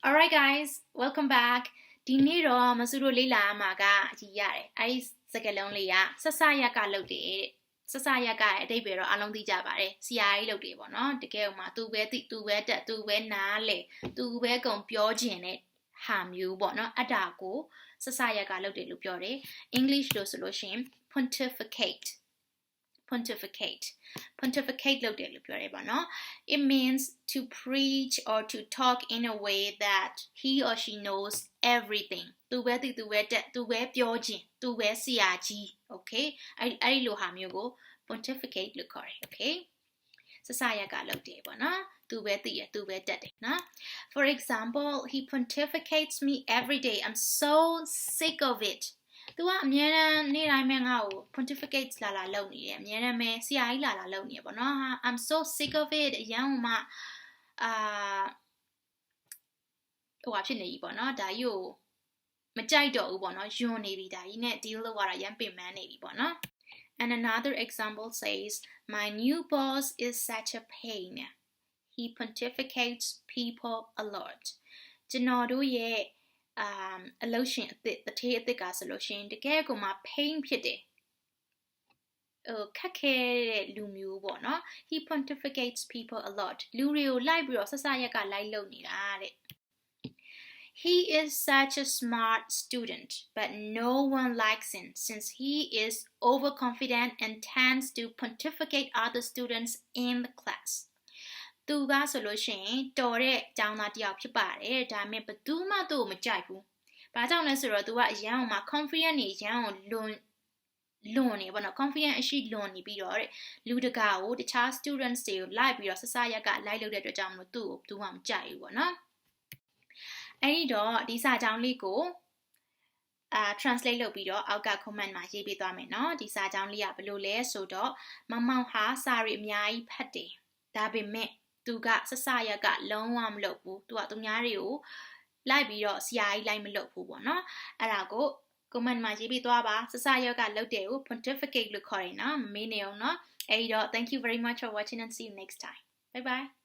Alright guys, welcome back. ဒီနေ့တော့မစုတို့လေ့လာမှာကအကြီးရတယ်။အဲဒီစကားလုံးလေးကဆက်ဆရကလုပ်တယ်တဲ့။ဆက်ဆရကရဲ့အဓိပ္ပာယ်တော့အလုံးသိကြပါတယ်။ CRI လုပ်တယ်ပေါ့နော်။တကယ်ဥမာသူပဲသိသူပဲတက်သူပဲနားလေသူပဲကုန်ပြောခြင်းတဲ့ဟာမျိုးပေါ့နော်။အတာကိုဆက်ဆရကလုပ်တယ်လို့ပြောတယ်။ English လို့ဆိုလို့ရှိရင် pontificate လုပ်တယ်လို့ပြောတယ်ပေါ့နော် It means to preach or to talk in a way that he or she knows everything သူပဲသိသူပဲတက်သူပဲပြောခြင်းသူပဲဆရာကြီး okay အဲ့ဒီလိုဟာမျိုးကို pontificate လို့ခေါ်တယ် okay စစရကလုပ်တယ်ပေါ့နော်သူပဲသိရသူပဲတက်တယ်နော် For example he pontificates me every day I'm so sick of it သူကအမြဲတမ်းနေ့တိုင်းပဲငါ့ကို pontificate လာလုပ်နေတယ်အမြဲတမ်းပဲဆရာကြီးလာလုပ်နေတယ်ပေါ့နော် I'm so sick of it အရန်မှဟိုဖြစ်နေပြီပေါ့နော်ဒါကြီးကိုမကြိုက်တော့ဘူးပေါ့နော်ယွန်းနေပြီဒါကြီးနဲ့ deal လုပ်ရတာရမ်းပင်ပန်းနေပြီပေါ့နော် And another example says my new boss is such a pain he pontificates people a lot ကျွန်တော်တို့ရဲ့အလုပ်ရှင်အသစ်တထေးအသစ်ကဆိုလို့ရှိရင်တကယ်ကိုမှ pain ဖြစ်တယ်ခက်ခဲတဲ့လူမျိုးပေါ့နော် he pontificates people a lot လူတွေကိုလိုက်ပြီးတော့ဆက်စရက်ကလိုက်လုပ်နေတာတဲ့ He is such a smart student but no one likes him since he is overconfident and tends to pontificate other students in the class သူကဆိုလို့ရှိရင်တော်တဲ့ကျောင်းသားတစ်ယောက်ဖြစ်ပါတယ်ဒါပေမဲ့ဘယ်သူမှသူ့ကိုမကြိုက်ဘူးဘာကြောင့်လဲဆိုတော့သူကအရန်မှာ confident နေရန်ကိုလွန်နေပေါ့နော် confident အရှိလွန်နေပြီးတော့တဲ့လူတကာကိုတခြား students တွေကိုလိုက်ပြီးတော့ဆဆရက်ကလိုက်လုပ်တဲ့အတွက်ကြောင့်မလို့သူ့ကိုသူမှမကြိုက်ဘူးပေါ့နော်အဲ့ဒီတော့ဒီစာကြောင်းလေးကိုtranslate လုပ်ပြီးတော့အောက်က comment မှာရေးပေးသွားမယ်နော်ဒီစာကြောင်းလေးကဘယ်လိုလဲဆိုတော့မမောင်ဟာစာရီအများကြီးဖတ်တယ်ဒါပေမဲ့သူကဆဆရက်ကလုံးဝမလုပ်ဘူးသူကသူများတွေကိုလိုက်ပြီးတော့ဆရာကြီးလိုက်မလုပ်ဘူးပေါ့နော်အဲ့ဒါကို comment မှာရေးပေးသွားပါဆဆရက်ကလုပ်တယ်ကို pontificate လို့ခေါ်တယ်နော်မမေ့နေအောင်နော်အဲ့ဒီတော့ thank you very much for watching and see you next time bye bye